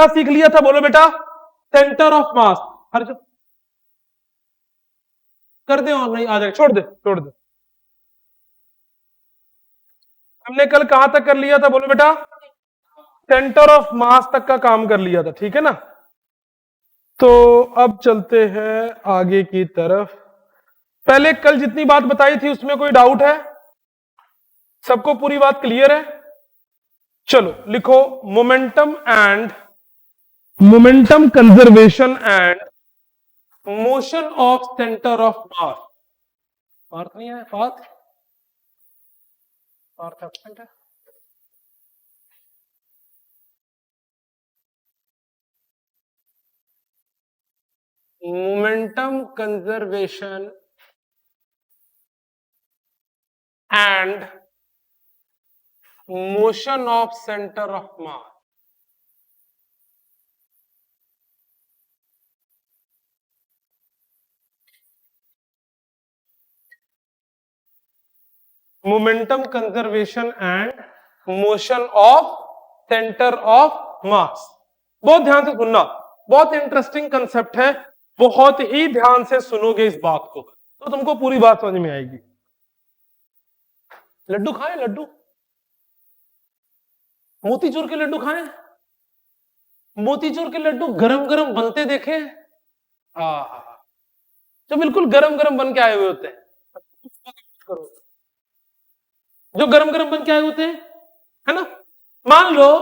क्या सीख लिया था, बोलो बेटा? सेंटर ऑफ मास। हर जो कर दे ऑनलाइन आ जाएगा, छोड़ दे। हमने कल कहां तक कर लिया था, बोलो बेटा? सेंटर ऑफ मास तक का काम कर लिया था, ठीक है ना? तो अब चलते हैं आगे की तरफ। पहले कल जितनी बात बताई थी उसमें कोई डाउट है? सबको पूरी बात क्लियर है? चलो लिखो, momentum conservation and motion of centre of mass. Parth नहीं है? पार्थ एब्सेंट है। Momentum conservation and motion of centre of mass. Momentum conservation and motion of centre of mass. बहुत ध्यान से सुनना, बहुत इंटरेस्टिंग कंसेप्ट है, बहुत ही ध्यान से सुनोगे इस बात को तो तुमको पूरी बात समझ में आएगी। लड्डू खाए? लड्डू, मोतीचूर के लड्डू खाए? मोतीचूर के लड्डू गरम गरम बनते देखे? जो बिल्कुल गरम गरम बन के आए हुए होते हैं, जो गरम गरम बन के आए होते हैं, है ना? मान लो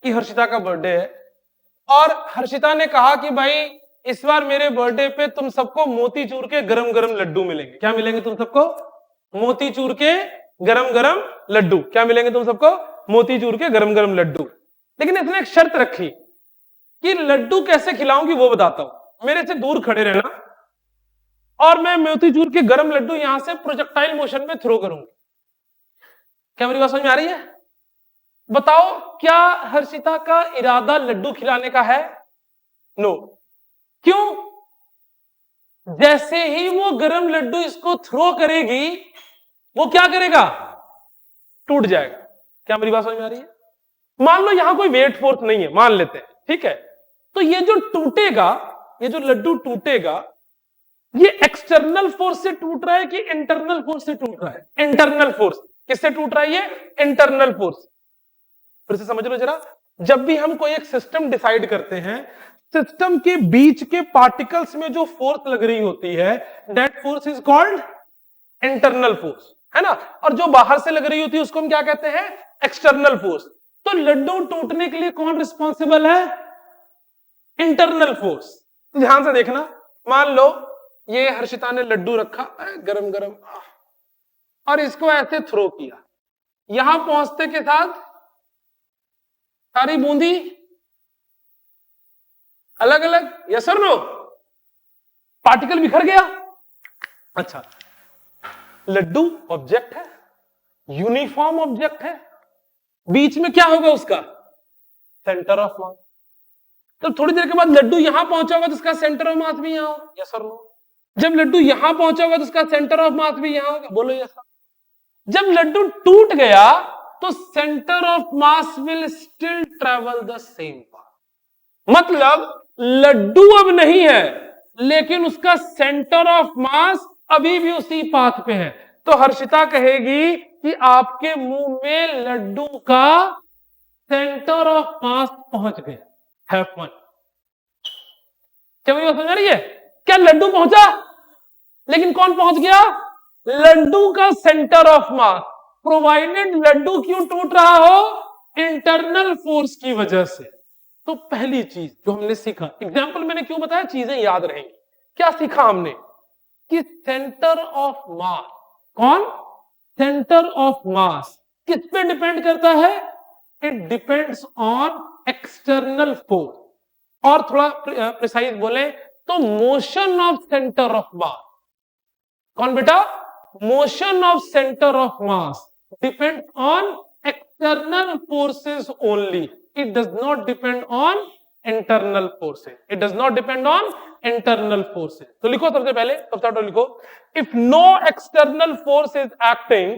कि हर्षिता का बर्थडे है और हर्षिता ने कहा कि भाई इस बार मेरे बर्थडे पे तुम सबको मोतीचूर के गरम गरम लड्डू मिलेंगे। क्या मिलेंगे तुम सबको? मोतीचूर के गरम गरम लड्डू। क्या मिलेंगे तुम सबको? मोतीचूर के गरम गरम लड्डू। लेकिन इसने एक शर्त रखी कि लड्डू कैसे खिलाऊंगी वो बताता हूं, मेरे से दूर खड़े रहना और मैं मोतीचूर के गरम लड्डू यहां से प्रोजेक्टाइल मोशन में थ्रो करूंगी। क्या मेरी बात समझ में आ रही है? बताओ, क्या हर्षिता का इरादा लड्डू खिलाने का है? नो। क्यों? जैसे ही वो गरम लड्डू इसको थ्रो करेगी, वो क्या करेगा? टूट जाएगा। क्या मेरी बात समझ में आ रही है? मान लो यहां कोई वेट फोर्स नहीं है, मान लेते हैं, ठीक है? तो ये जो टूटेगा, ये जो लड्डू टूटेगा, ये एक्सटर्नल फोर्स से टूट रहा है कि इंटरनल फोर्स से टूट रहा है? Internal force. किससे टूट रहा है ये? Internal force. फिर से समझ लो जरा, जब भी हम कोई एक सिस्टम डिसाइड करते हैं, सिस्टम के बीच के पार्टिकल्स में जो फोर्स लग रही होती है, that force is called internal force, है ना? और जो बाहर से लग रही होती है उसको हम क्या कहते हैं? External force. तो लड्डू टूटने के लिए कौन रिस्पॉन्सिबल है? Internal force. ध्यान से देखना, मान लो ये हर्षिता ने लड्डू रखा गरम गरम और इसको ऐसे थ्रो किया, यहां पहुंचते के साथ सारी बूंदी अलग अलग, यस और नो? पार्टिकल बिखर गया। अच्छा, लड्डू ऑब्जेक्ट है, यूनिफॉर्म ऑब्जेक्ट है, बीच में क्या होगा उसका? सेंटर ऑफ मास। तो थोड़ी देर के बाद लड्डू यहां पहुंचा होगा तो उसका सेंटर ऑफ मास भी यहां होगा, यस और नो? जब लड्डू यहां पहुंचा होगा तो उसका सेंटर ऑफ मास भी यहां होगा, बोलो यस। जब लड्डू टूट गया तो centre of mass will still travel the same path. मतलब लड्डू अब नहीं है, लेकिन उसका सेंटर ऑफ मास अभी भी उसी पाथ पे है। तो हर्षिता कहेगी कि आपके मुंह में लड्डू का सेंटर ऑफ मास पहुंच गया। Have fun. क्या मुझे समझ आ रही है? क्या लड्डू पहुंचा, लेकिन कौन पहुंच गया? लड्डू का centre of mass. Provided laddu क्यों टूट रहा हो? इंटरनल फोर्स की वजह से। तो पहली चीज जो हमने सीखा, एग्जाम्पल मैंने क्यों बताया, चीजें याद रहेंगी। क्या सीखा हमने? कि सेंटर ऑफ मास, कौन? सेंटर ऑफ मास किस पे डिपेंड करता है? It depends on external force. और थोड़ा प्रिसाइज बोले तो मोशन ऑफ सेंटर ऑफ मास। कौन बेटा? Motion of centre of mass depends on external forces only. It does not depend on internal forces. It does not depend on internal forces. तो लिखो सबसे पहले, सबसे लिखो, if no external force is acting,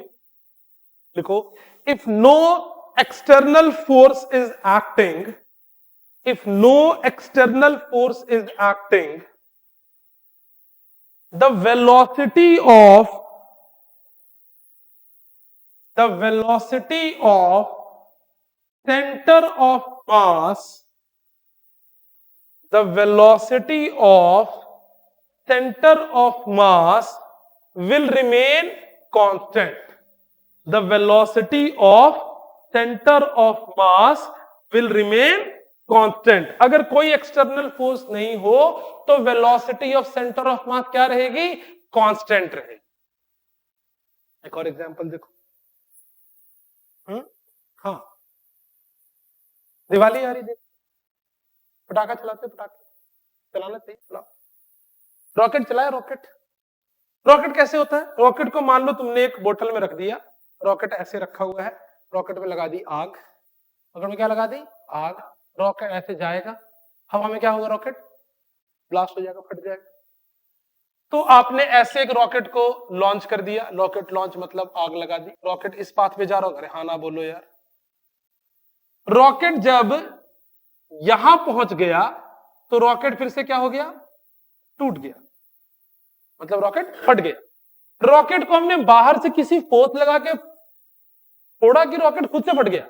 लिखो, if no external force is acting, if no external force is acting, the velocity of center of mass, the velocity of center of mass will remain constant. The velocity of center of mass will remain constant. अगर कोई external force नहीं हो तो velocity of centre of मास क्या रहेगी? Constant रहेगी. एक और एग्जांपल देखो. हाँ, दिवाली आ रही, देखो पटाखा चलाते, पटाखे चलाना चाहिए, चलाओ. रॉकेट चलाए, रॉकेट कैसे होता है? रॉकेट को मान लो तुमने एक बोतल में रख दिया, रॉकेट ऐसे रखा हुआ है, रॉकेट में लगा दी आग, रॉकेट में क्या लगा दी? आग. रॉकेट ऐसे जाएगा, हवा में क्या होगा? रॉकेट ब्लास्ट हो जाएगा, फट जाएगा. तो आपने ऐसे एक रॉकेट को लॉन्च कर दिया, रॉकेट लॉन्च मतलब आग लगा दी, रॉकेट इस पाथ पे जा रहा होगा. हाँ ना बोलो यार. रॉकेट जब यहां पहुंच गया तो रॉकेट फिर से क्या हो गया? टूट गया, मतलब रॉकेट फट गया. रॉकेट को हमने बाहर से किसी फोर्स लगा के फोड़ा कि रॉकेट खुद से फट गया?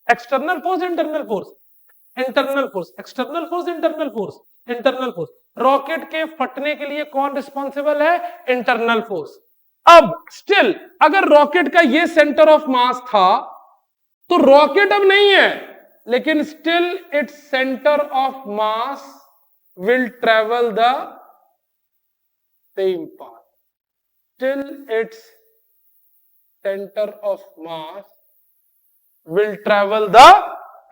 External force, internal force, internal force, external force, internal force, internal force. Rocket के फटने के लिए कौन रिस्पॉन्सिबल है? Internal force. अब स्टिल अगर रॉकेट का ये सेंटर ऑफ मास था तो रॉकेट अब नहीं है, लेकिन still its centre of mass will travel the same path. Still its centre of mass will travel the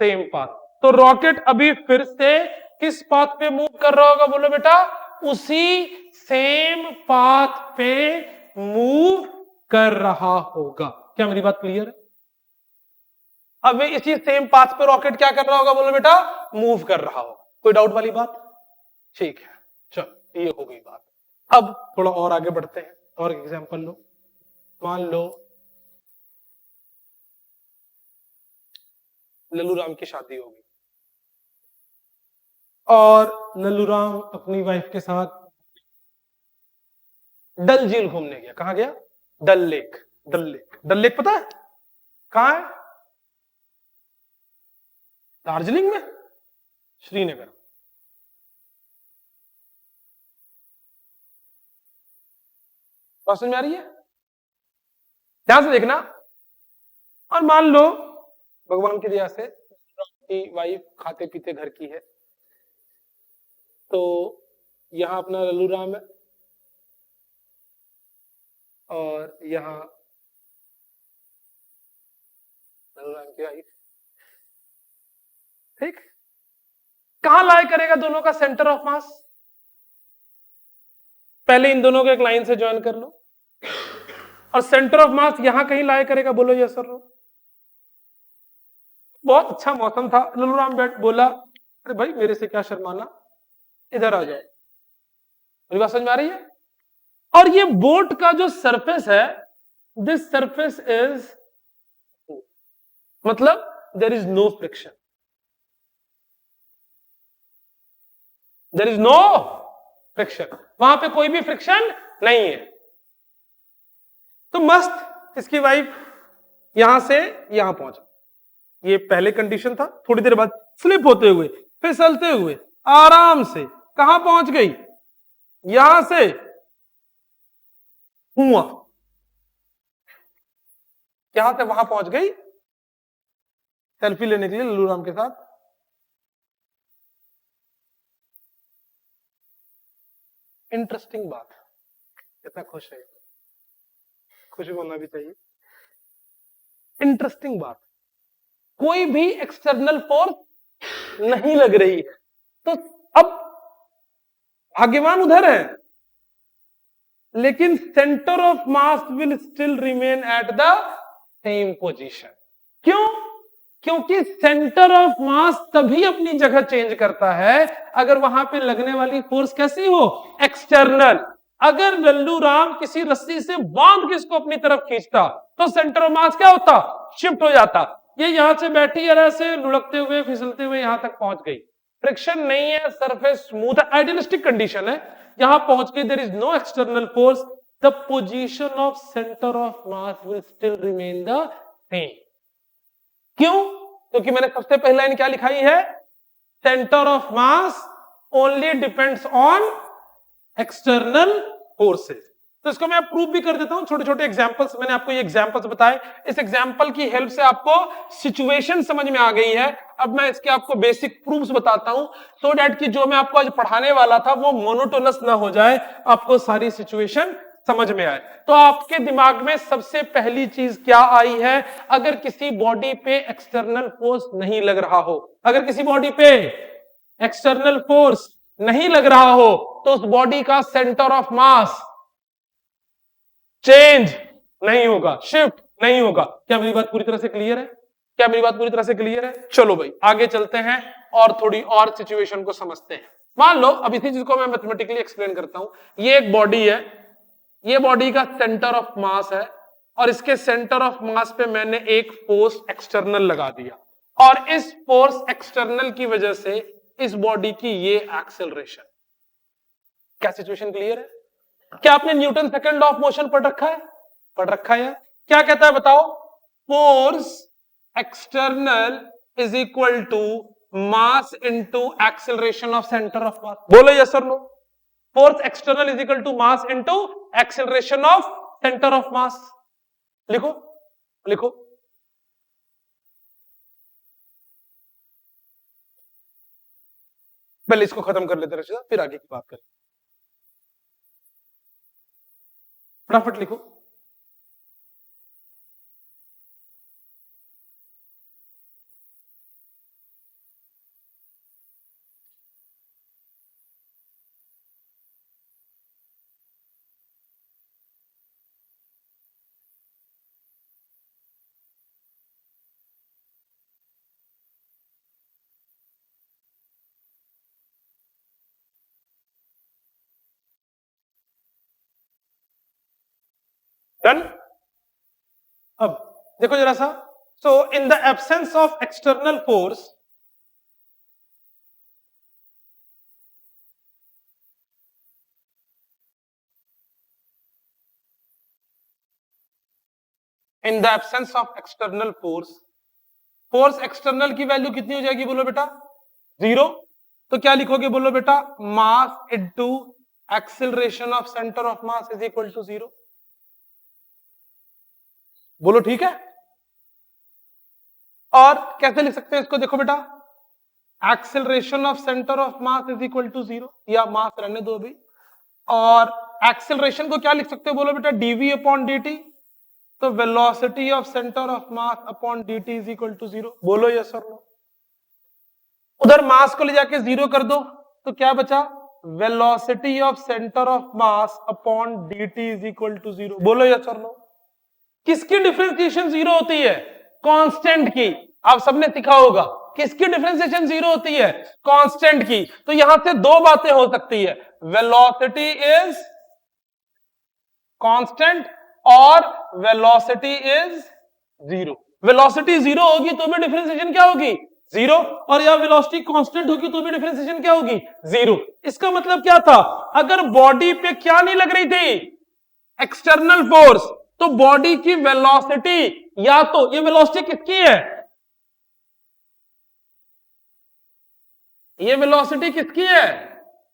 same path. तो रॉकेट अभी फिर से किस पाथ पे मूव कर रहा होगा? बोलो बेटा, उसी सेम पाथ पे मूव कर रहा होगा. क्या मेरी बात क्लियर है? अब इसी सेम पाथ पे रॉकेट क्या कर रहा होगा? बोलो बेटा, मूव कर रहा होगा. कोई डाउट वाली बात? ठीक है, चलो ये हो गई बात. अब थोड़ा और आगे बढ़ते हैं, और एग्जांपल लो. मान लो लल्लू राम की शादी होगी और लल्लू राम अपनी वाइफ के साथ डल झील घूमने गया. कहां गया? डल लेक. डल लेक पता है कहां है? दार्जिलिंग में, श्रीनगर. बात समझ में आ रही है? ध्यान से देखना. और मान लो भगवान की दया से की वाइफ खाते पीते घर की है, तो यहां अपना लल्लू राम है और यहां लल्लू राम की वाइफ. ठीक, कहां लाई करेगा दोनों का सेंटर ऑफ मास? पहले इन दोनों को एक लाइन से ज्वाइन कर लो, और सेंटर ऑफ मास यहां कहीं लाई करेगा. बोलो यस सर नो. बहुत अच्छा मौसम था, लल्लू राम बैठ बोला, अरे भाई मेरे से क्या शर्माना, इधर आ जाओ. मेरी बात समझ में आ रही है? और ये बोट का जो सरफेस है, दिस सरफेस इज, मतलब there is no friction, there is no friction. वहां पे कोई भी फ्रिक्शन नहीं है. तो मस्त इसकी वाइफ यहां से यहां पहुंचा. ये पहले कंडीशन था. थोड़ी देर बाद स्लिप होते हुए, फिसलते हुए आराम से कहां पहुंच गई? यहां से हुआ, यहां से वहां पहुंच गई सेल्फी लेने के लिए लल्लू राम के साथ. इंटरेस्टिंग बात. कितना खुश है, खुश होना भी चाहिए. इंटरेस्टिंग बात, कोई भी एक्सटर्नल फोर्स नहीं लग रही है. तो अब भाग्यवान उधर है, लेकिन centre of mass will still remain at the same position. क्यों? क्योंकि सेंटर ऑफ मास तभी अपनी जगह चेंज करता है अगर वहां पे लगने वाली फोर्स कैसी हो? एक्सटर्नल. अगर लल्लू राम किसी रस्सी से बांध के इसको अपनी तरफ खींचता तो सेंटर ऑफ मास क्या होता? शिफ्ट हो जाता. ये यहां से बैठी और ऐसे लुढ़कते हुए फिसलते हुए यहां तक पहुंच गई, फ्रिक्शन नहीं है, सरफेस स्मूथ है, आइडियलिस्टिक कंडीशन है, यहां पहुंच गई, there is no external force, the position of centre of mass will still remain the same. क्यों? क्योंकि मैंने सबसे पहली लाइन क्या लिखाई है, centre of mass only depends on external forces. तो इसको मैं प्रूव भी कर देता हूं, छोटे छोटे एग्जांपल्स, मैंने आपको ये एग्जांपल्स बताए, इस एग्जांपल की हेल्प से आपको सिचुएशन समझ में आ गई है। अब मैं इसके आपको बेसिक प्रूफ्स बताता हूं, सो दैट कि जो मैं आपको आज पढ़ाने वाला था वो मोनोटोनस ना हो जाए, आपको सारी सिचुएशन समझ में आए। तो आपके दिमाग में सबसे पहली चीज क्या आई है, अगर किसी बॉडी पे एक्सटर्नल फोर्स नहीं लग रहा हो, अगर किसी बॉडी पे एक्सटर्नल फोर्स नहीं लग रहा हो तो उस बॉडी का सेंटर ऑफ मास चेंज नहीं होगा, शिफ्ट नहीं होगा। क्या मेरी बात पूरी तरह से क्लियर है? क्या मेरी बात पूरी तरह से क्लियर है? चलो भाई आगे चलते हैं और थोड़ी और सिचुएशन को समझते हैं। मान लो अब इसी चीज को मैं मैथमेटिकली एक्सप्लेन करता हूं, ये एक बॉडी है, ये बॉडी का सेंटर ऑफ मास है और इसके सेंटर ऑफ मास पे मैंने एक फोर्स एक्सटर्नल लगा दिया और इस फोर्स एक्सटर्नल की वजह से इस बॉडी की ये एक्सेलरेशन। क्या सिचुएशन क्लियर है? क्या आपने Newton second law of motion पढ़ रखा है? पढ़ रखा है। क्या कहता है बताओ? Force external is equal to mass into acceleration of centre of mass. बोलो यस और no. Force external is equal to mass into acceleration of centre of mass. लिखो लिखो। पहले इसको खत्म कर लेते रचिता, फिर आगे की बात करें। फटाफट लिखो। डन। अब देखो जरा सा, so in the absence of external force, in the absence of external force, force external की वैल्यू कितनी हो जाएगी बोलो बेटा? जीरो। तो क्या लिखोगे बोलो बेटा? Mass into acceleration of centre of mass is equal to zero. बोलो ठीक है। और कैसे लिख सकते हैं इसको? देखो बेटा, acceleration of centre of mass is equal to zero, या मास रहने दो अभी, और एक्सेलरेशन को क्या लिख सकते हो बोलो बेटा? D v upon dt। तो velocity of centre of mass upon dt is equal to zero. बोलो यस और नो। उधर मास को ले जाके जीरो कर दो तो क्या बचा? Velocity of centre of mass upon dt is equal to zero. बोलो यस और नो। किसकी डिफरेंशिएशन जीरो होती है? कांस्टेंट की। आप सबने सीखा होगा किसकी डिफरेंशिएशन जीरो होती है? कांस्टेंट की। तो यहां से दो बातें हो सकती है, वेलोसिटी इज कांस्टेंट और velocity is zero. Velocity zero होगी तो भी डिफरेंशिएशन क्या होगी? जीरो। और या वेलोसिटी कांस्टेंट होगी तो भी डिफरेंशिएशन क्या होगी? जीरो। इसका मतलब क्या था? अगर बॉडी पे क्या नहीं लग रही थी? एक्सटर्नल फोर्स, तो बॉडी की वेलोसिटी, या तो ये वेलोसिटी किसकी है? ये वेलोसिटी किसकी है?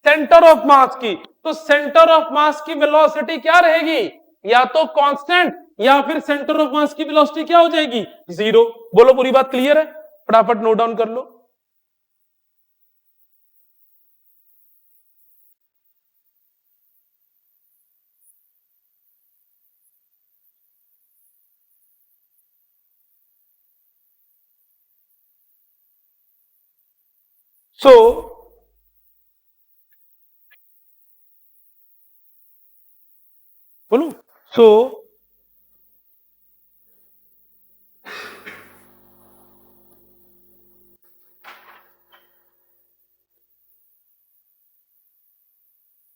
सेंटर ऑफ मास की। तो सेंटर ऑफ मास की वेलोसिटी क्या रहेगी? या तो कांस्टेंट या फिर सेंटर ऑफ मास की वेलोसिटी क्या हो जाएगी? जीरो। बोलो पूरी बात क्लियर है? फटाफट नोट डाउन कर लो। सो बोलू, सो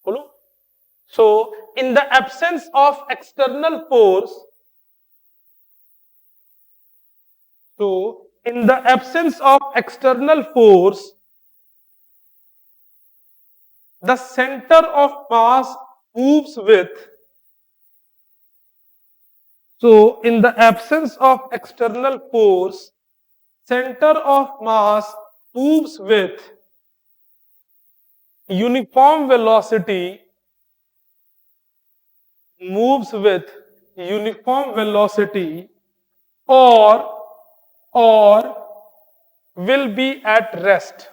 बोलो, so in the absence of external force, So in the absence of external force, the center of mass moves with. So in the absence of external force, center of mass moves with uniform velocity, or will be at rest,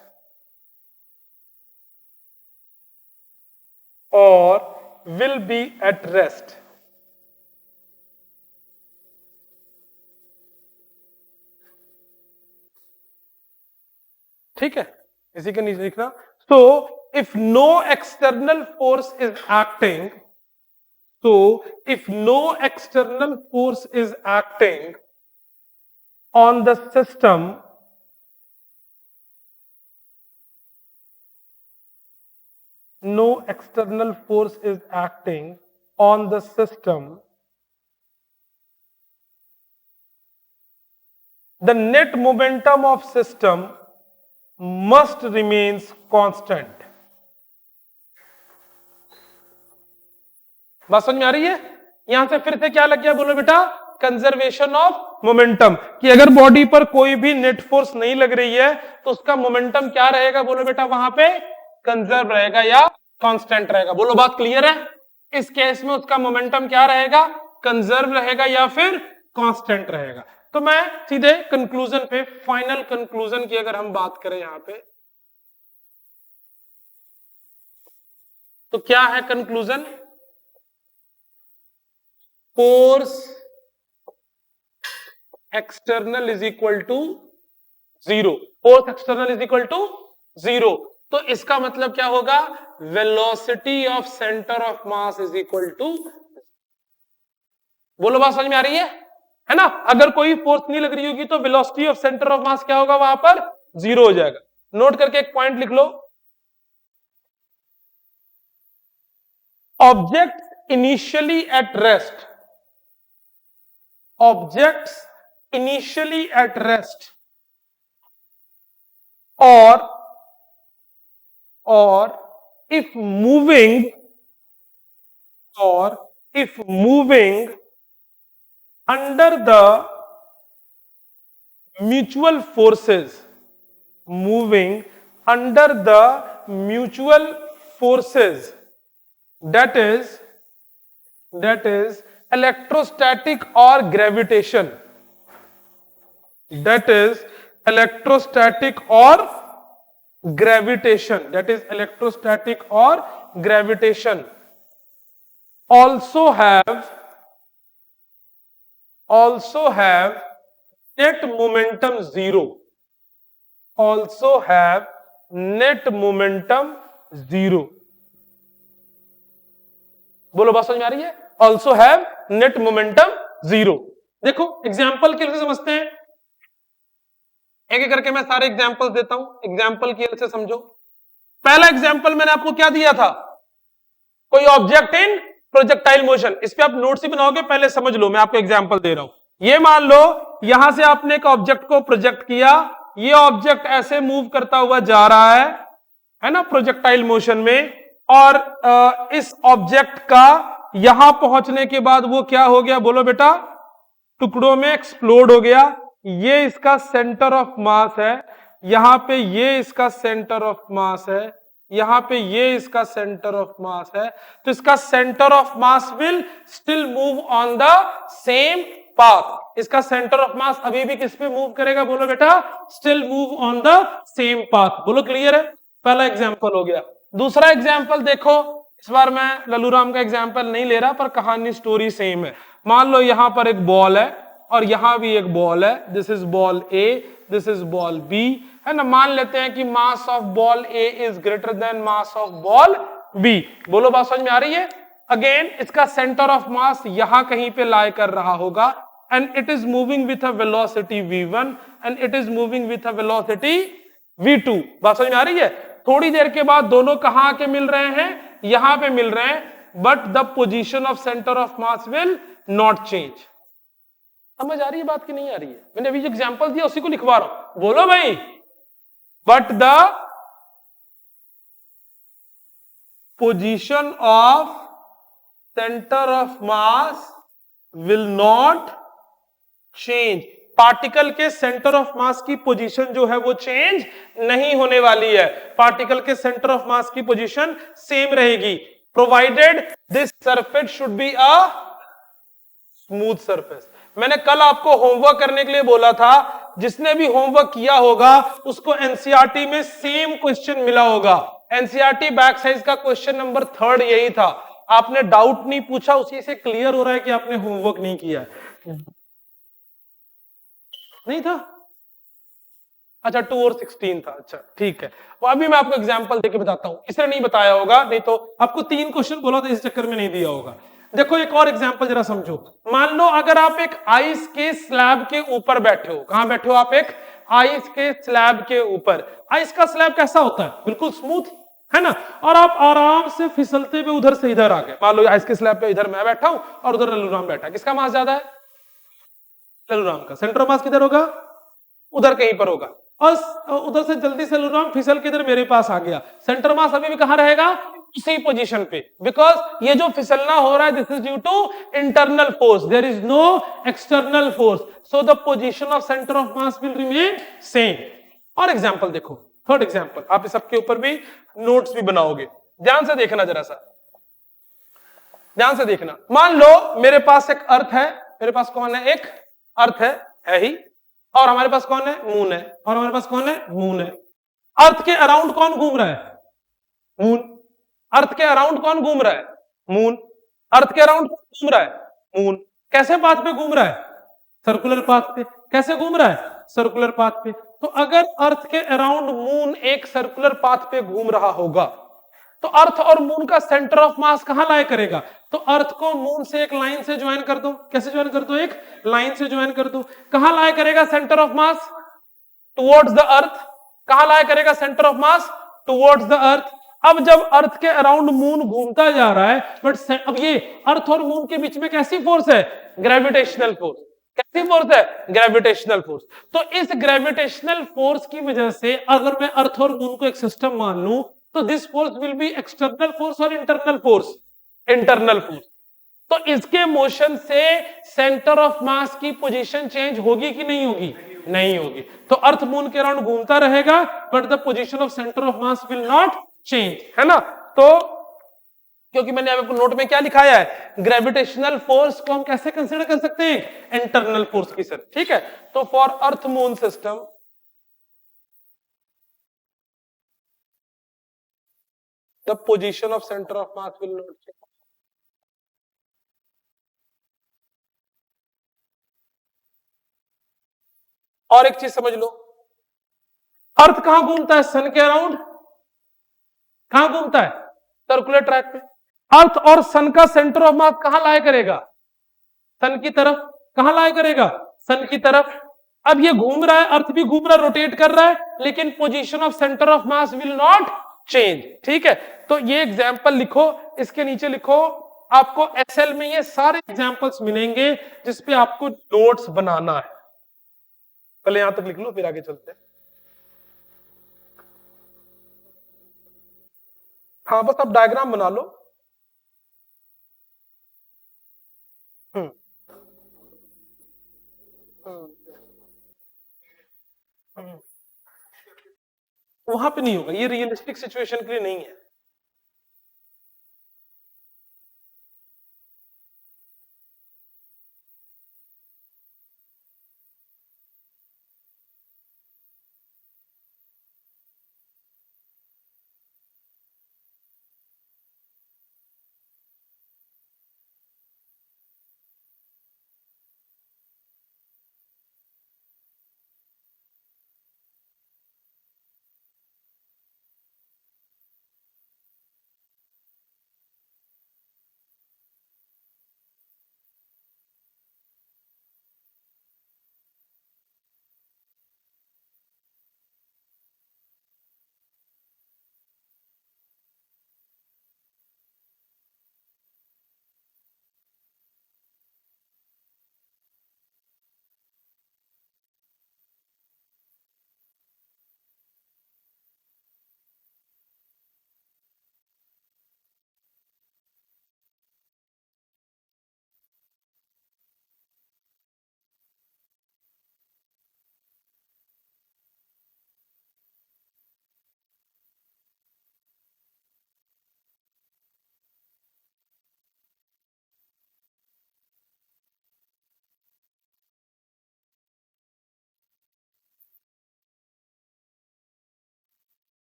ठीक है, इसी के नीचे लिखना. So if no external force is acting, on the system, the net momentum of system must remains constant. बात समझ में आ रही है? यहां से फिर से क्या लग गया बोलो बेटा, कंजर्वेशन ऑफ मोमेंटम, कि अगर बॉडी पर कोई भी नेट फोर्स नहीं लग रही है तो उसका मोमेंटम क्या रहेगा बोलो बेटा, वहां पे कंजर्व रहेगा या कांस्टेंट रहेगा. बोलो बात क्लियर है? इस केस में उसका मोमेंटम क्या रहेगा, कंजर्व रहेगा या फिर कांस्टेंट रहेगा. तो मैं सीधे कंक्लूजन पे, फाइनल कंक्लूजन की अगर हम बात करें यहां पे, तो क्या है conclusion? Force external is equal to zero. Force external is equal to zero. तो इसका मतलब क्या होगा, velocity of centre of mass is equal to. बोलो बात समझ में आ रही है ना? अगर कोई फोर्स नहीं लग रही होगी तो वेलोसिटी ऑफ सेंटर ऑफ मास क्या होगा, वहां पर जीरो हो जाएगा. नोट करके एक पॉइंट लिख लो, object initially at rest, or if moving under the mutual forces, that is electrostatic or gravitation, also have net momentum zero, बोलो बात समझ में आ रही है? Also have net momentum zero. देखो एग्जाम्पल के लिए समझते हैं, एक एक करके मैं सारे एग्जाम्पल देता हूं, एग्जाम्पल की वजह से समझो. पहला एग्जाम्पल मैंने आपको क्या दिया था, कोई ऑब्जेक्ट इन प्रोजेक्टाइल मोशन. इस पे आप नोट्स ही बनाओगे, पहले समझ लो, मैं आपको एग्जाम्पल दे रहा हूं. ये मान लो यहां से आपने एक ऑब्जेक्ट को प्रोजेक्ट किया, ये ऑब्जेक्ट ऐसे मूव करता हुआ जा रहा है ना, प्रोजेक्टाइल मोशन में, और इस ऑब्जेक्ट का यहां पहुंचने के बाद वो क्या हो गया बोलो बेटा, टुकड़ों में एक्सप्लोड हो गया. ये इसका सेंटर ऑफ मास है, यहां पे ये इसका सेंटर ऑफ मास है, यहां पे ये इसका सेंटर ऑफ मास है. तो इसका centre of mass will still move on the same path. इसका सेंटर ऑफ मास अभी भी किस पे मूव करेगा बोलो बेटा, still move on the same path. बोलो क्लियर है? पहला एग्जांपल हो गया. दूसरा एग्जांपल देखो, इस बार मैं लल्लू राम का एग्जांपल नहीं ले रहा, पर कहानी स्टोरी सेम है. मान लो यहां पर एक बॉल है और यहां भी एक बॉल है, this is ball A, this is ball B, है ना. मान लेते हैं कि mass of ball A is greater than mass of ball B. बोलो बात समझ में आ रही है? अगेन इसका सेंटर ऑफ मास यहां कहीं पे लाई कर रहा होगा, and it is moving with a velocity v1 and it is moving with a velocity v2. बात समझ में आ रही है? थोड़ी देर के बाद दोनों कहां के मिल रहे हैं, यहां पे मिल रहे हैं, but the position of centre of mass will not change. समझ आ रही है बात की नहीं आ रही है? मैंने अभी जो एग्जांपल दिया उसी को लिखवा रहा हूं, बोलो भाई। But the position of centre of mass will not change. Particle के सेंटर ऑफ मास की पोजीशन जो है वो चेंज नहीं होने वाली है। पार्टिकल के सेंटर ऑफ मास की पोजीशन सेम रहेगी, provided this surface should be a smooth surface. मैंने कल आपको होमवर्क करने के लिए बोला था, जिसने भी होमवर्क किया होगा उसको एनसीईआरटी में सेम क्वेश्चन मिला होगा। एनसीईआरटी बैक साइज का क्वेश्चन नंबर 3 यही था। आपने डाउट नहीं पूछा, उसी से क्लियर हो रहा है कि आपने होमवर्क नहीं किया। नहीं था? अच्छा 2 और 16 था। अच्छा ठीक है, वो अभी मैं आपको एग्जांपल देके बताता हूं। इसने नहीं बताया होगा, नहीं तो आपको 3 क्वेश्चन बोला था, इस चक्कर में नहीं दिया होगा। देखो एक और एग्जांपल जरा समझो। मान लो अगर आप एक आइस के स्लैब के ऊपर बैठे हो। कहां बैठे हो आप? एक आइस के स्लैब के ऊपर। आइस का स्लैब कैसा होता है? बिल्कुल स्मूथ, है ना? और आप आराम से फिसलते हुए उधर से इधर आ गए। मान लो आइस के स्लैब पे इधर मैं बैठा हूं और उधर लल्लू बैठा है। किसका मास ज्यादा है? लल्लू का। सेंटर ऑफ मास किधर होगा? उधर कहीं पर होगा। और उधर से जल्दी से लल्लू फिसल के इधर मेरे पास आ गया। सेंटर मास अभी भी कहां रहेगा? उसी पोजीशन पे। बिकॉज ये जो फिसलना हो रहा है this is due to internal force, there is no external force, so the position of centre of mass will remain same. और एग्जांपल देखो, थर्ड एग्जांपल। आप इस सबके ऊपर भी नोट्स भी बनाओगे, ध्यान से देखना जरा सा, ध्यान से देखना। मान लो मेरे पास एक अर्थ है, मेरे पास कौन है? एक अर्थ है ही, और हमारे पास कौन है? मून है। और हमारे पास कौन है? मून है। अर्थ के अराउंड कौन घूम रहा है? मून। अर्थ के अराउंड कौन घूम रहा है? मून। अर्थ के अराउंड कौन घूम रहा है? मून। कैसे पाथ पे घूम रहा है? सर्कुलर पाथ पे। कैसे घूम रहा है? सर्कुलर पाथ पे। तो अगर अर्थ के अराउंड मून एक सर्कुलर पाथ पे घूम रहा होगा, तो अर्थ और मून का सेंटर ऑफ मास कहां लाया करेगा? तो अर्थ को मून से एक लाइन से ज्वाइन कर दो। कैसे ज्वाइन कर दो? एक लाइन से ज्वाइन कर दो। कहां लाया करेगा centre of mass? Towards the earth. कहां लाया करेगा centre of mass? Towards the earth. अब जब अर्थ के अराउंड मून घूमता जा रहा है, बट अब ये अर्थ और मून के बीच में कैसी फोर्स है? Gravitational force. कैसी फोर्स है? Gravitational force. तो इस ग्रेविटेशनल फोर्स की वजह से अगर मैं अर्थ और मून को एक सिस्टम मान लूं, तो this force will be external force और इंटरनल फोर्स? Internal force. तो इसके मोशन से सेंटर ऑफ मास की पोजीशन चेंज होगी कि नहीं होगी? नहीं होगी। तो अर्थ मून के अराउंड घूमता रहेगा, but the position of centre of mass will not change, है ना? तो क्योंकि मैंने आपको नोट में क्या लिखाया है, ग्रेविटेशनल फोर्स को हम कैसे कंसीडर कर सकते हैं? इंटरनल फोर्स की सर, ठीक है? तो for earth moon system the position of centre of mass will not change. और एक चीज समझ लो, अर्थ कहां घूमता है? सन के अराउंड। कहां घूमता है? सर्कुलर ट्रैक पे। अर्थ और सन का सेंटर ऑफ मास कहां लाया करेगा? सन की तरफ। कहां लाया करेगा? सन की तरफ। अब ये घूम रहा है, अर्थ भी घूम रहा है, रोटेट कर रहा है, लेकिन position of centre of mass will not change, ठीक है? तो ये एग्जांपल लिखो, इसके नीचे लिखो। आपको एसएल में ये सारे एग्जांपल्स मिलेंगे जिसपे आपको नोट्स बनाना है। पहले यहां तक लिख लो, फिर आगे चलते हैं। हाँ बस आप डायग्राम बना लो। हम्म हम्म। वहां पे नहीं होगा, ये रियलिस्टिक सिचुएशन के लिए नहीं है।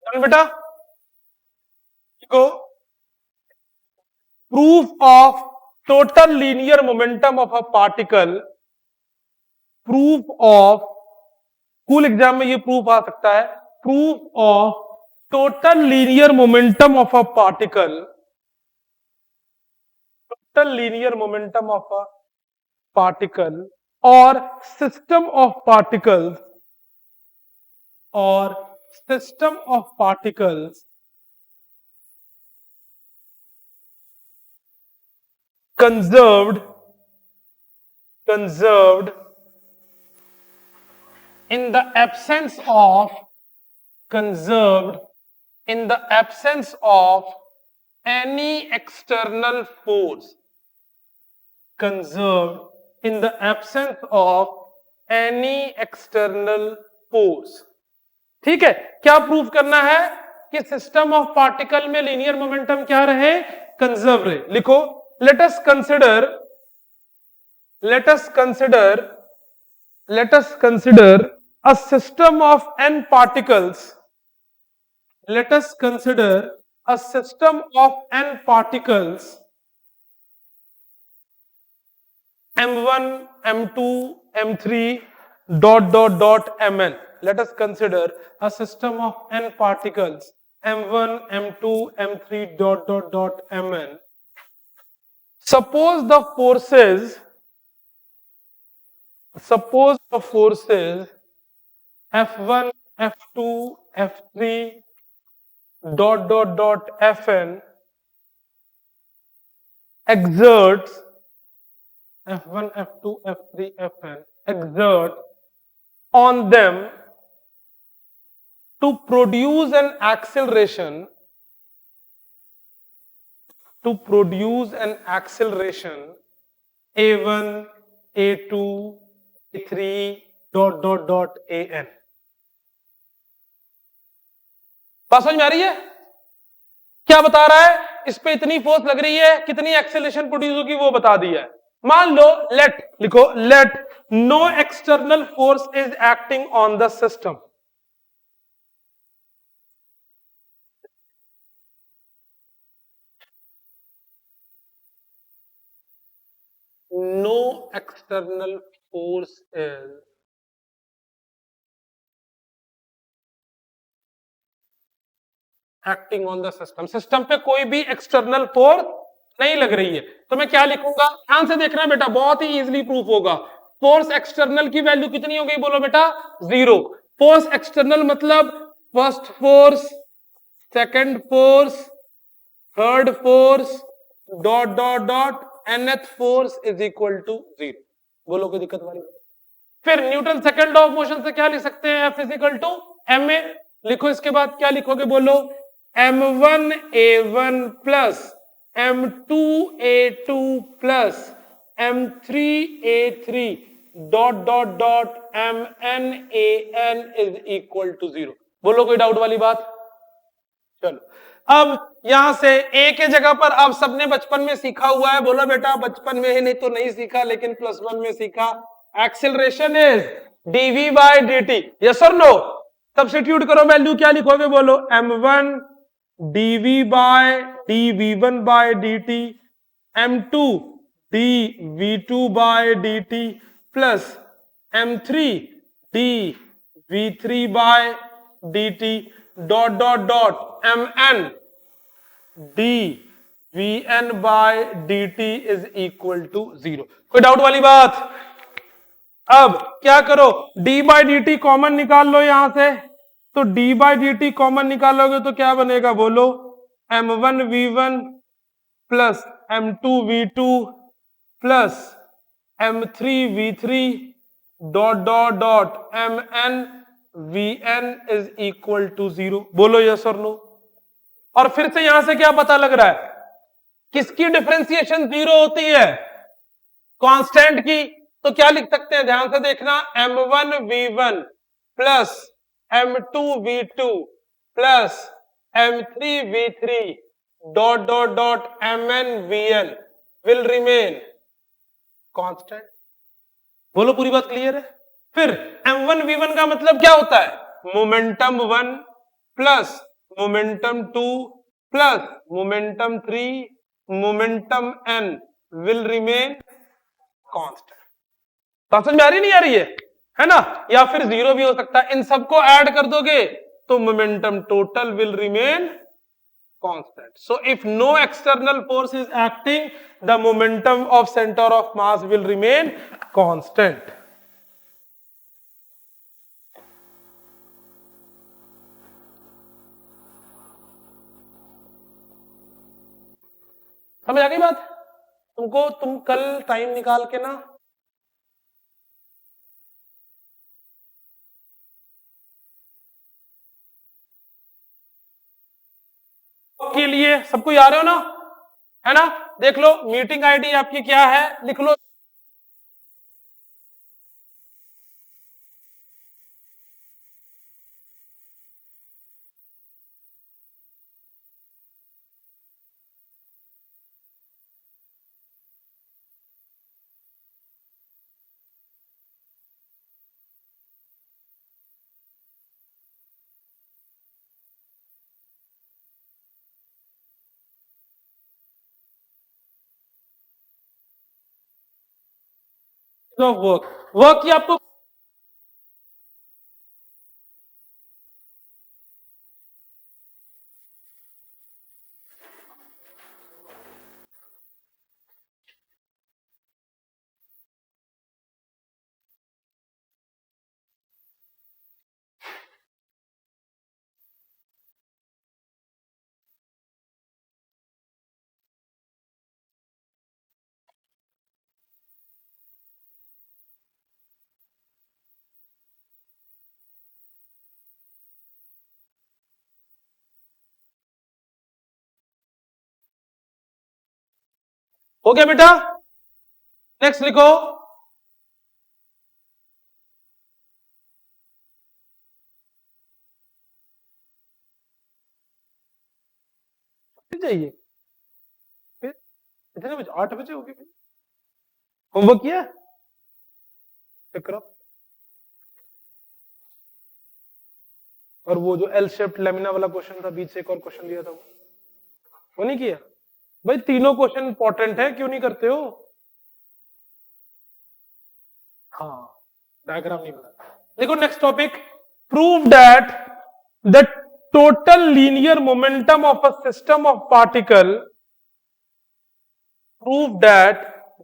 चल बेटा देखो, proof of total linear momentum of a particle, proof of, school exam में ये प्रूफ आ सकता है, proof of total linear momentum of a particle, total linear momentum of a particle और सिस्टम ऑफ पार्टिकल्स, और system of particles conserved in the absence of, conserved in the absence of any external force, conserved in the absence of any external force. ठीक है, क्या proof करना है कि system of particle में linear momentum क्या रहे, कंजर्व रहे. लिखो, let us consider a system of n particles, let us consider a system of n particles, m1 m2 m3 mn. Let us consider a system of n particles m1 m2 m3 mn. Suppose the forces F1, F2, F3 Fn exerts, F1, F2, F3, Fn exert on them to produce an acceleration, A1, A2, A3 an. बात समझ में आ रही है? क्या बता रहा है, इस पे इतनी फोर्स लग रही है, कितनी एक्सेलरेशन प्रोड्यूस होगी वो बता दिया है. मान लो, लेट, लिखो, let no external force is acting on the system. No external force is acting on the system. System पे कोई भी एक्सटर्नल फोर्स नहीं लग रही है. तो मैं क्या लिखूंगा, ध्यान से देखना बेटा, बहुत ही इजीली प्रूफ होगा. फोर्स एक्सटर्नल की वैल्यू कितनी हो गई, बोलो बेटा, 0. फोर्स एक्सटर्नल मतलब first force, second force, third force, nth force is equal to 0. बोलो कोई दिक्कत वाली. फिर Newton second law of motion से क्या लिख सकते हैं, F is equal to ma. लिखो, इसके बाद क्या लिखोगे, बोलो, m1 a1 plus m2 a2 plus m3 a3 mn an is equal to 0. बोलो कोई डाउट वाली बात. चलो, अब यहां से ए के जगह पर अब सबने बचपन में सीखा हुआ है, बोलो बेटा, बचपन में ही नहीं तो नहीं सीखा, लेकिन +1 में सीखा. Acceleration is dv by dt. Yes और नो? सब्स्टिट्यूट करो, वैल्यू क्या लिखोगे, बोलो, m1 dv by dv1 by dt, m2 dv2 by dt plus m3 dv3 by dt mn dvn by dt is equal to 0. कोई doubt वाली बात? अब क्या करो, d बाय dt कॉमन निकाल लो यहां से. तो d बाय dt कॉमन निकालोगे तो क्या बनेगा, बोलो, m1 v1 plus m2 v2 plus m3 v3 mn vn is equal to 0. बोलो यस और नो? और फिर से यहां से क्या पता लग रहा है, किसकी डिफरेंशिएशन 0 होती है, कांस्टेंट की. तो क्या लिख सकते हैं, ध्यान से देखना, m1 v1 plus m2 v2 plus m3 v3 mn vn will remain constant. बोलो पूरी बात क्लियर है? फिर m1 v1 का मतलब क्या होता है, momentum 1 plus momentum 2 plus momentum 3 momentum n will remain constant. बात समझ में आ रही नहीं आ रही है ना? या फिर जीरो भी हो सकता है। इन सबको ऐड कर दोगे तो momentum total will remain constant. So if no external force is acting, the momentum of centre of mass will remain constant. समझ आ गई बात तुमको? तुम कल टाइम निकाल के ना के लिए सबको आ रहे हो ना, है ना? देख लो मीटिंग आईडी आपकी क्या है, लिख लो। वर्क की आपको हो गया बेटा? नेक्स्ट लिखो। चाहिए कितने बजे? 8 बजे होगी। होमवर्क किया? चेक करो। और वो जो एल शेप्ड लेमिना वाला क्वेश्चन था, बीच से एक और क्वेश्चन दिया था, वो नहीं किया? भाई तीनों क्वेश्चन इंपॉर्टेंट है, क्यों नहीं करते हो? हाँ, डायग्राम नहीं बना। देखो next topic, prove that the total linear momentum of a system of particle, prove that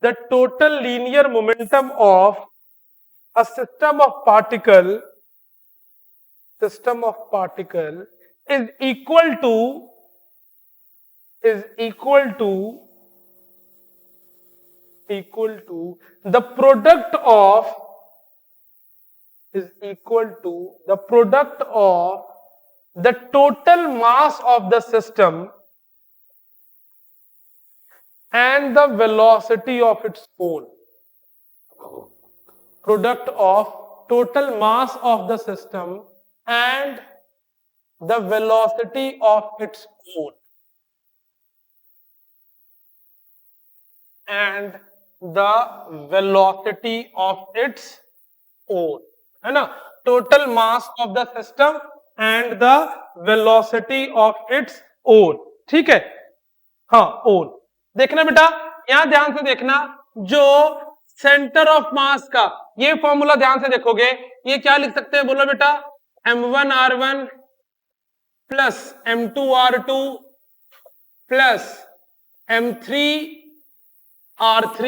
the total linear momentum of a system of particle is equal to the product of the total mass of the system and the velocity of its own. Product of total mass of the system and the velocity of its own. And the velocity of its own. है ना? Total mass of the system and the velocity of its own. ठीक है? हाँ, own. देखना बेटा, यहां ध्यान से देखना, जो सेंटर ऑफ मास का ये फॉर्मूला ध्यान से देखोगे, ये क्या लिख सकते हैं बोलो बेटा? m1r1 plus m2r2 plus m3r3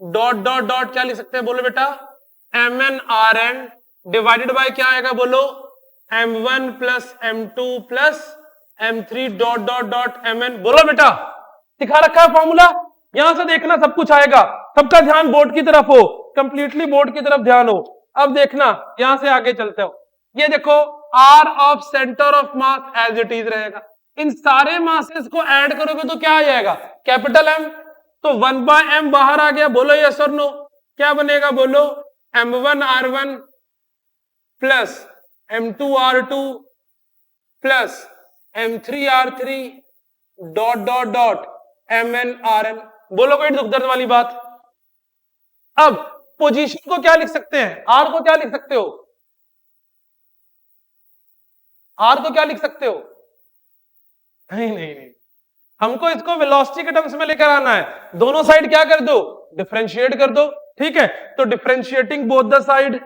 dot dot dot क्या लिख सकते हैं बोलो बेटा? mnrn डिवाइडेड बाय क्या आएगा बोलो? m1 plus m2 plus m3 dot dot dot mn। बोलो बेटा, दिखा रखा है फॉर्मूला, यहां से देखना सब कुछ आएगा। सबका ध्यान बोर्ड की तरफ हो, कंप्लीटली बोर्ड की तरफ ध्यान हो। अब देखना, यहां से आगे चलते हो। ये देखो, R of centre of mass as it is रहेगा। इन सारे मासेस को ऐड करोगे तो क्या आ जाएगा? Capital M. तो 1/m बाहर आ गया। बोलो यस और नो, क्या बनेगा बोलो? m1r1 plus m2r2 plus m3r3 dot dot dot mnrn। बोलो कोई दुख दर्द वाली बात? अब पोजीशन को क्या लिख सकते हैं? आर को क्या लिख सकते हो? आर को क्या लिख सकते हो? नहीं नहीं नहीं, हमको इसको वेलोसिटी के टर्म्स में लेकर आना है। दोनों साइड क्या कर दो, डिफरेंशिएट कर दो। ठीक है, तो डिफरेंशिएटिंग बोथ द साइड,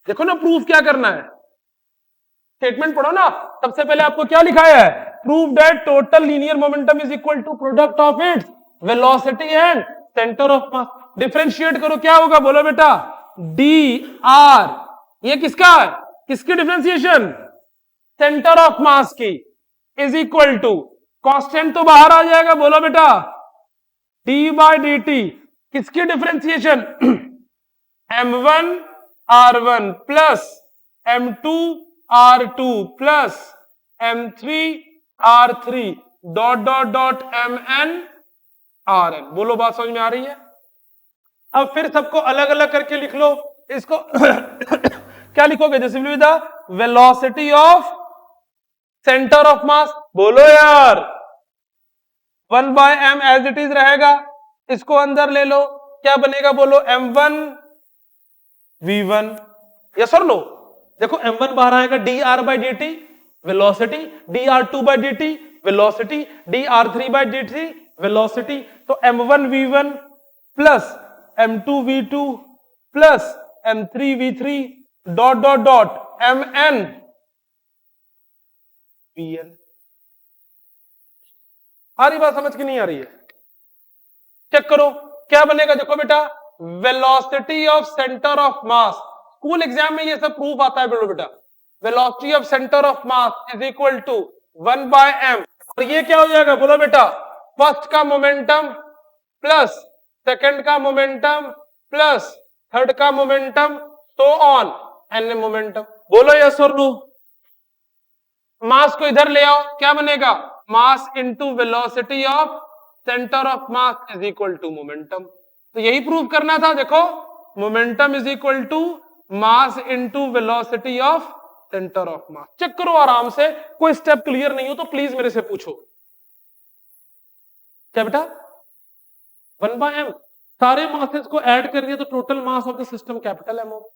देखो ना प्रूफ क्या करना है, स्टेटमेंट पढ़ो ना। सबसे पहले आपको क्या लिखाया है, prove that total linear momentum is equal to product of its velocity and centre of mass. Differentiate करो, क्या होगा बोलो बेटा, डी आर, ये किसका है, किसकी डिफरेंशिएशन, सेंटर ऑफ मास की, इज इक्वल टू, कांस्टेंट तो बाहर आ जाएगा, बोलो बेटा, डी बाई डी टी, किसकी differentiation, m1 r1 plus m2 r2 plus m3 r3 dot dot dot mn rn। बोलो बात समझ में आ रही है। अब फिर सबको अलग अलग करके लिख लो इसको। क्या लिखोगे, जैसे विदा velocity of centre of mass, बोलो यार 1/m एज इट इज रहेगा, इसको अंदर ले लो, क्या बनेगा बोलो, m1 v1, यस और नो। देखो m1 बाहर आएगा, dr by dt velocity, dr2 by dt velocity, dr3 by dt velocity, तो m1 v1 plus m2 v2 plus m3 v3 dot dot dot mn vn। आ रही बात समझ की नहीं आ रही है, चेक करो क्या बनेगा, देखो बेटा, velocity of centre of mass, school exam में ये सब प्रूफ आता है बेटा, velocity of centre of mass is equal to 1/m, और ये क्या हो जाएगा बोलो बेटा, फर्स्ट का मोमेंटम प्लस सेकंड का मोमेंटम प्लस थर्ड का momentum, so on N momentum. बोलो यस और नो। मास को इधर ले आओ, क्या बनेगा, mass into velocity of centre of mass is equal to momentum. तो यही प्रूव करना था, देखो momentum is equal to mass into velocity of centre of mass. Check करो आराम से, कोई स्टेप क्लियर नहीं हो तो प्लीज मेरे से पूछो। क्या बेटा, 1/m, सारे मासेस को ऐड कर दिया तो total mass of the system capital M होगा।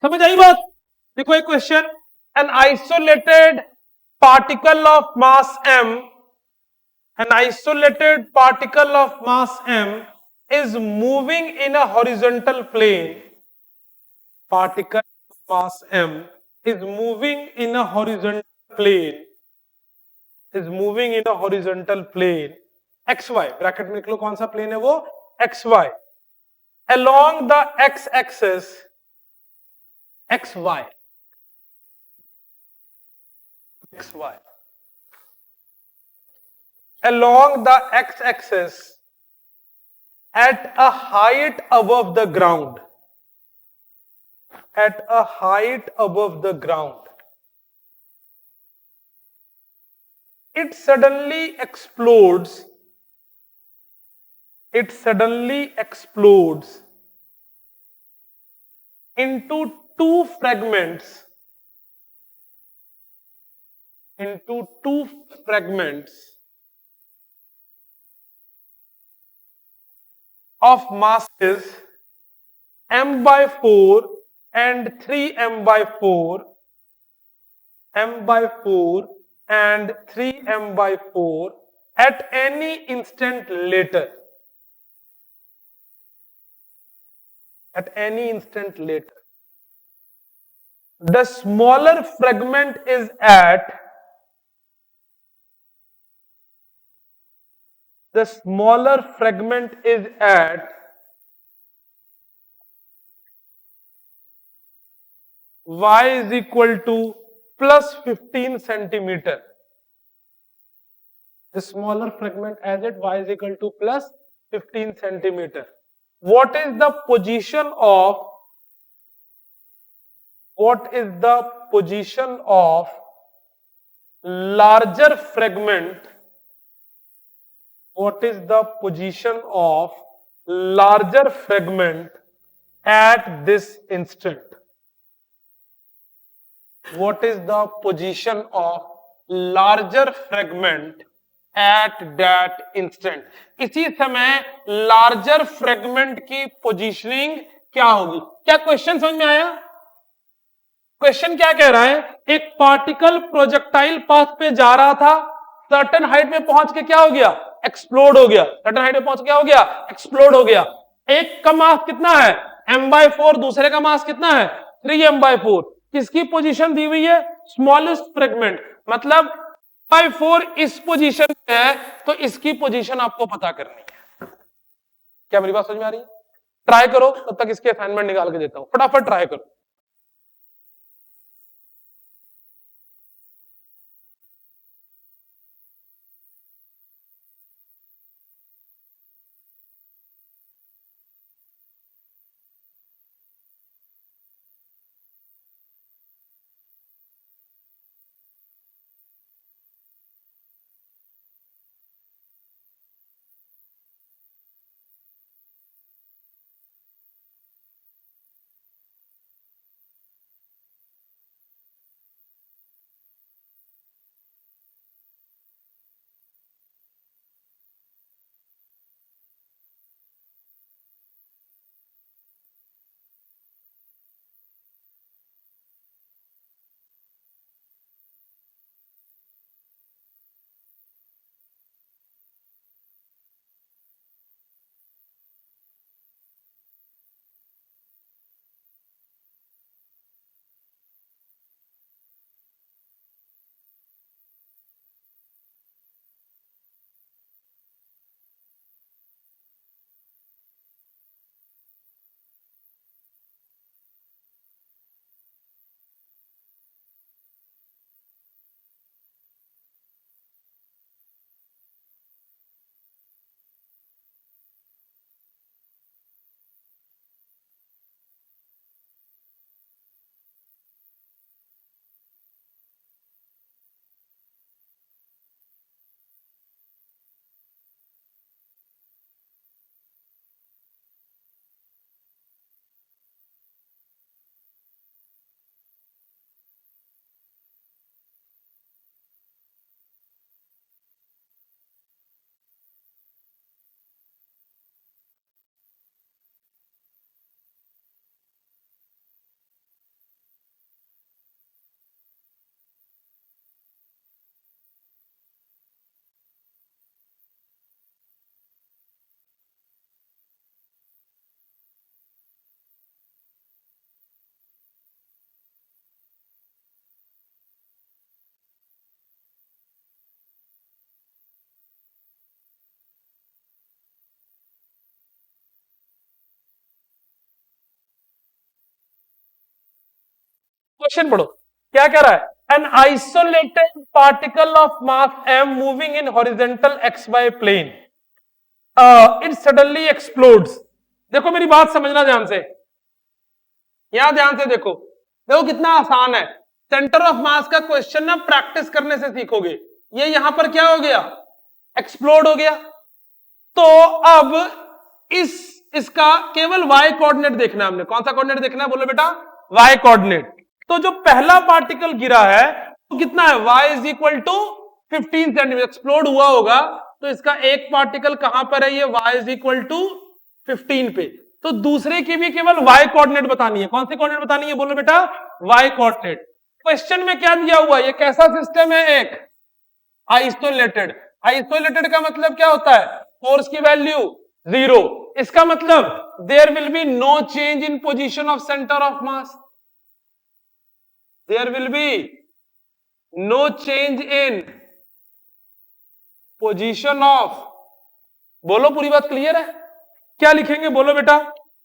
समझ आई बात? देखो एक question, an isolated particle of mass m, an isolated particle of mass m is moving in a horizontal plane. Particle of mass m is moving in a horizontal plane, is moving in a horizontal plane xy, bracket में लिख लो कौन सा plane है वो, xy, along the x axis xy, xy, along the x axis at a height above the ground, at a height above the ground, it suddenly explodes, it suddenly explodes into two fragments, into two fragments of masses m by 4 and 3m by 4, m by 4 and 3m by 4 at any instant later, at any instant later. The smaller fragment is at, the smaller fragment is at y is equal to plus 15 centimeter. The smaller fragment as at y is equal to plus 15 centimeter. What is the position of, what is the position of larger fragment, what is the position of larger fragment at this instant? What is the position of larger fragment at that instant? इसी समय larger fragment की positioning क्या होगी? क्या question समझ में आया? Question क्या कह रहा है, एक पार्टिकल प्रोजेक्टाइल पाथ पे जा रहा था, सर्टेन हाइट में पहुंच के क्या हो गया, एक्सप्लोड हो गया, सर्टेन हाइट में पहुंच के क्या हो गया, एक्सप्लोड हो गया। एक का मास कितना है m/4, दूसरे का मास कितना है 3m/4, किसकी पोजीशन दी हुई है, स्मॉलेस्ट फ्रेगमेंट, मतलब m/4 इस पोजीशन पे है तो इसकी पोजीशन आपको पता करनी है। क्या मेरी बात समझ में आ रही है? ट्राई करो, तब तक इसके असाइनमेंट निकाल के देता हूं, फटाफट ट्राई करो। क्वेश्चन पढ़ो क्या कह रहा है, an isolated particle of mass m moving in horizontal xy plane it suddenly explodes. देखो मेरी बात समझना ध्यान से, यहां ध्यान से देखो, देखो कितना आसान है। सेंटर ऑफ मास का क्वेश्चन ना प्रैक्टिस करने से सीखोगे। ये यहां पर क्या हो गया, एक्सप्लोड हो गया। तो अब इसका केवल y कोऑर्डिनेट देखना है हमने। कौन सा कोऑर्डिनेट देखना है बोलो बेटा, y कोऑर्डिनेट। तो जो पहला पार्टिकल गिरा है वो कितना है, y is equal to 15 centimetre explode हुआ होगा। तो इसका एक पार्टिकल कहां पर है, ये y इज इक्वल टू 15 पे। तो दूसरे की भी केवल y कोऑर्डिनेट बतानी है। कौन सी कोऑर्डिनेट बतानी है बोलो बेटा, y कोऑर्डिनेट। क्वेश्चन में क्या दिया हुआ है, ये कैसा सिस्टम है, एक आइसोलेटेड। आइसोलेटेड का मतलब क्या होता है, फोर्स की वैल्यू 0। इसका मतलब there will be no change in position of centre of mass, there will be no change in position of, बोलो पूरी बात क्लियर है। क्या लिखेंगे बोलो बेटा,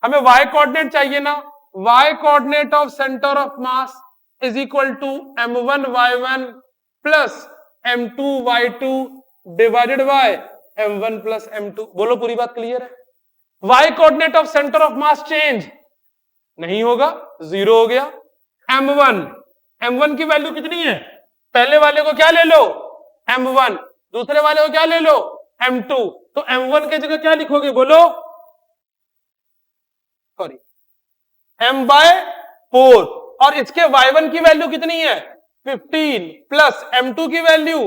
हमें y कोऑर्डिनेट चाहिए ना, y coordinate of centre of mass is equal to m1 y1 plus m2 y2 divided by m1 plus m2। बोलो पूरी बात क्लियर है। y coordinate of centre of mass change नहीं होगा, 0 हो गया। m1 की वैल्यू कितनी है, पहले वाले को क्या ले लो m1, दूसरे वाले को क्या ले लो m2। तो m1 की जगह क्या लिखोगे बोलो, सॉरी m/4, और इसके y1 की वैल्यू कितनी है 15 प्लस m2 की वैल्यू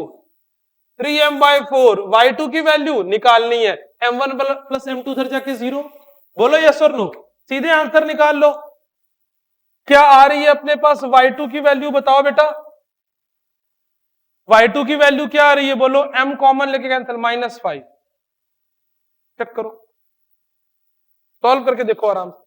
3m/4, y2 की वैल्यू निकालनी है, m1 प्लस m2 उधर जाके 0। बोलो यस और नो, सीधे आंसर निकाल लो। क्या आ रही है अपने पास y2 की वैल्यू, बताओ बेटा y2 की वैल्यू क्या आ रही है बोलो, m कॉमन लेके कैंसिल, -5। चेक करो, सॉल्व करके देखो आराम से।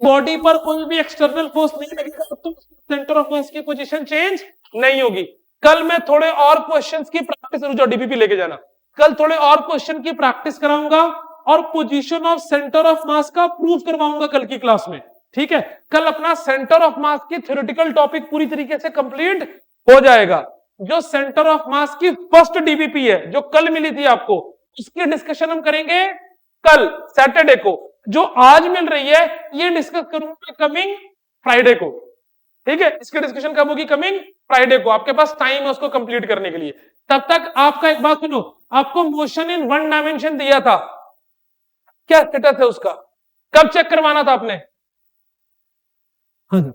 बॉडी पर कोई भी एक्सटर्नल फोर्स नहीं लगेगा तो सेंटर ऑफ मास की पोजीशन चेंज नहीं होगी। कल मैं थोड़े और क्वेश्चंस की प्रैक्टिस, जो डीपीपी लेके जाना, कल थोड़े और क्वेश्चन की प्रैक्टिस कराऊंगा और पोजीशन ऑफ सेंटर ऑफ मास का प्रूफ करवाऊंगा कल की क्लास में। ठीक है, कल अपना सेंटर ऑफ मास की थ्योरेटिकल टॉपिक पूरी तरीके से कंप्लीट हो जाएगा। जो सेंटर ऑफ मास की फर्स्ट डीबीपी है जो कल मिली थी आपको, उसकी डिस्कशन हम करेंगे कल सैटरडे को। जो आज मिल रही है ये डिस्कस करूंगा कमिंग फ्राइडे को। ठीक है, इसकी डिस्कशन कब होगी, कमिंग फ्राइडे को। आपके पास टाइम है उसको कंप्लीट करने के लिए। तब तक आपका एक बात सुनो, आपको मोशन इन 1 डायमेंशन दिया था, क्या स्टेटस है उसका, कब चेक करवाना था आपने? हाँ जी,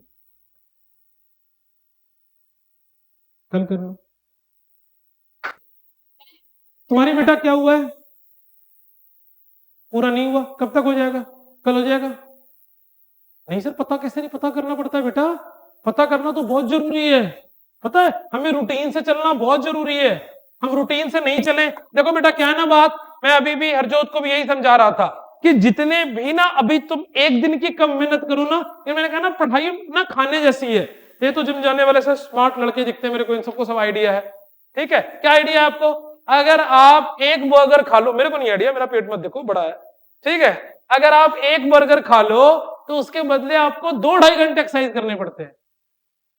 कल कर लो। तुम्हारी बेटा क्या हुआ है, पूरा नहीं हुआ, कब तक हो जाएगा? कल हो जाएगा। नहीं सर पता कैसे नहीं, पता करना पड़ता है बेटा, पता करना तो बहुत जरूरी है। पता है हमें रूटीन से चलना बहुत जरूरी है, हम रूटीन से नहीं चले। देखो बेटा क्या है ना बात, मैं अभी भी हरजोत को भी यही समझा रहा था कि जितने भी ना अभी तुम एक दिन की कम मेहनत करो ना, ये मैंने कहा ना पढ़ाई ना खाने जैसी है। ये तो जिम जाने वाले से स्मार्ट लड़के दिखते हैं मेरे को, इन सबको सब आइडिया है। ठीक है, क्या आइडिया है आपको? अगर आप एक बर्गर खा लो, मेरे को नहीं आइडिया, मेरा पेट मत देखो बड़ा है, ठीक है, अगर आप एक बर्गर खा लो तो उसके बदले आपको 2-2.5 घंटे एक्सरसाइज करने पड़ते हैं।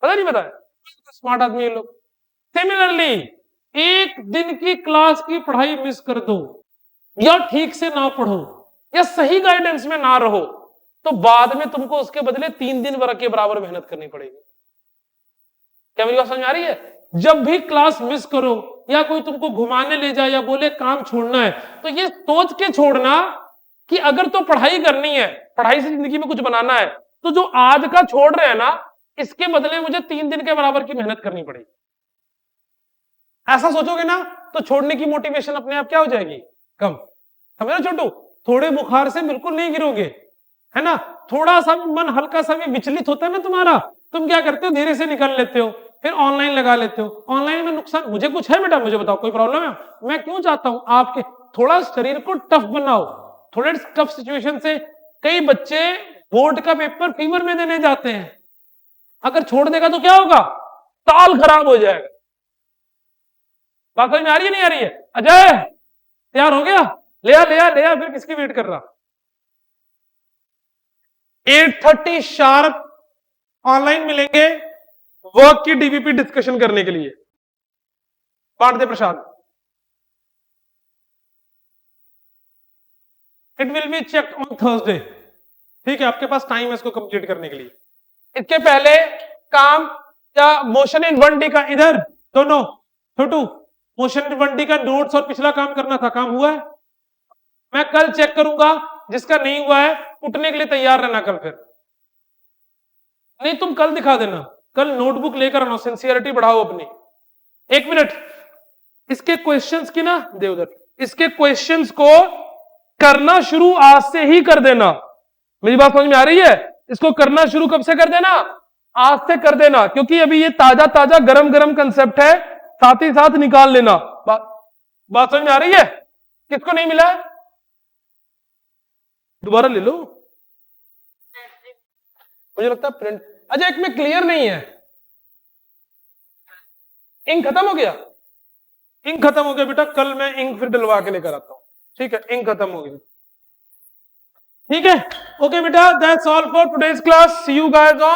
पता नहीं पता है? स्मार्ट आदमी ये लोग। सिमिलरली एक दिन की क्लास की पढ़ाई मिस कर दो, या ठीक से ना पढ़ो, या सही गाइडेंस में ना रहो, तो बाद में तुमको उसके बदले 3 दिन वर्ग के बराबर मेहनत करनी पड़ेगी। क्या मेरी बात समझ आ रही है? जब भी क्लास मिस करो या कोई तुमको घुमाने ले जाए या बोले काम छोड़ना है, तो ये सोच के छोड़ना कि अगर तो पढ़ाई करनी है, पढ़ाई से जिंदगी में कुछ बनाना है, तो जो आज का छोड़ रहे हैं ना, इसके बदले मुझे 3 दिन के बराबर की मेहनत करनी पड़ेगी। ऐसा सोचोगे ना तो छोड़ने की मोटिवेशन अपने आप क्या हो जाएगी? कम। समझ छोटू, थोड़े बुखार से बिल्कुल नहीं गिरोगे, है ना? थोड़ा सा भी मन हल्का सा भी विचलित होता है ना तुम्हारा, तुम क्या करते हो? धीरे से निकल लेते हो, फिर ऑनलाइन लगा लेते हो। ऑनलाइन में नुकसान मुझे कुछ है बेटा? मुझे बताओ, कोई प्रॉब्लम है? मैं क्यों चाहता हूं आपके थोड़ा शरीर को टफ बनाओ। थोड़े टफ सिचुएशन से कई बच्चे बोर्ड का पेपर फीवर में देने जाते हैं, अगर छोड़ देगा तो क्या होगा? साल खराब हो जाएगा। बात समझ में आ रही है नहीं आ रही है? अजय तैयार हो गया? ले आ फिर किसकी वेट कर रहा? 8:30 शार्प ऑनलाइन मिलेंगे वर्क की डीबीपी डिस्कशन करने के लिए। बांट दे प्रसाद। It will be checked on Thursday. ठीक है, आपके पास टाइम है इसको कंप्लीट करने के लिए। इसके पहले काम या मोशन इन 1D का इधर दोनों छोटू, मोशन इन 1D का नोट्स और पिछला काम करना था, काम हुआ है? मैं कल चेक करूंगा, जिसका नहीं हुआ है उठने के लिए तैयार रहना कल। फिर नहीं तुम कल दिखा देना, कल नोटबुक लेकर आना, सिंसियरिटी बढ़ाओ अपनी। 1 मिनट, इसके क्वेश्चंस की ना दे उधर, इसके क्वेश्चंस को करना शुरू आज से ही कर देना। मेरी बात समझ में आ रही है? इसको करना शुरू कब से कर देना? आज से कर देना, क्योंकि अभी ये ताजा ताजा गरम गरम कंसेप्ट है, साथ ही साथ निकाल लेना। बात समझ में आ रही है? किसको नहीं मिला है दोबारा ले लो, मुझे लगता है प्रिंट अजय एक में क्लियर नहीं है। इंक खत्म हो गया? इंक खत्म हो गया बेटा, कल मैं इंक फिर डलवा के लेकर आता हूं। ठीक है, इंक खत्म हो गई। ठीक है, ओके बेटा, that's all for today's class. See you guys on